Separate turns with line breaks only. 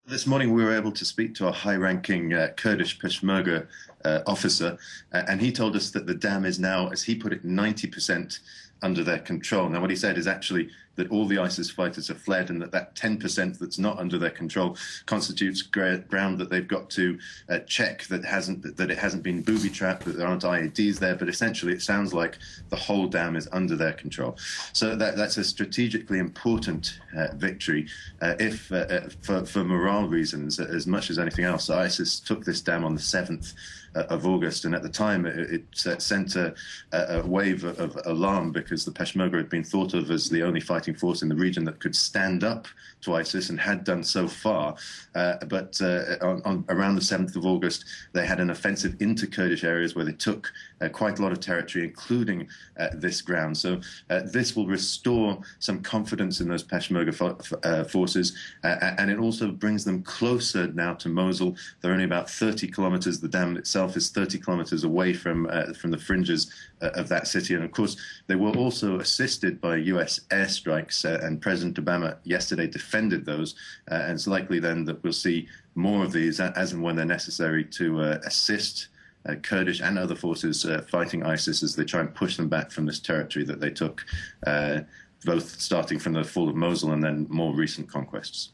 This morning, we were able to speak to a high-ranking Kurdish Peshmerga officer, and he told us that the dam is now, as he put it, 90% under their control. Now, what he said is actually that all the ISIS fighters have fled, and that 10% that's not under their control constitutes ground that they've got to check that it hasn't been booby-trapped, that there aren't IEDs there. But essentially, it sounds like the whole dam is under their control. So that's a strategically important victory. If for morale reasons, as much as anything else, ISIS took this dam on the 7th of August, and at the time it sent a wave of alarm because the Peshmerga had been thought of as the only fighting force in the region that could stand up to ISIS and had done so far. But around the 7th of August, they had an offensive into Kurdish areas where they took quite a lot of territory, including this ground. So this will restore some confidence in those Peshmerga forces, and it also brings them closer now to Mosul. They're only about 30 kilometers. The dam itself is 30 kilometers away from the fringes of that city. And of course, they were also assisted by US airstrikes, and President Obama yesterday defended those. And it's likely then that we'll see more of these as and when they're necessary to assist Kurdish and other forces fighting ISIS as they try and push them back from this territory that they took, both starting from the fall of Mosul and then more recent conquests.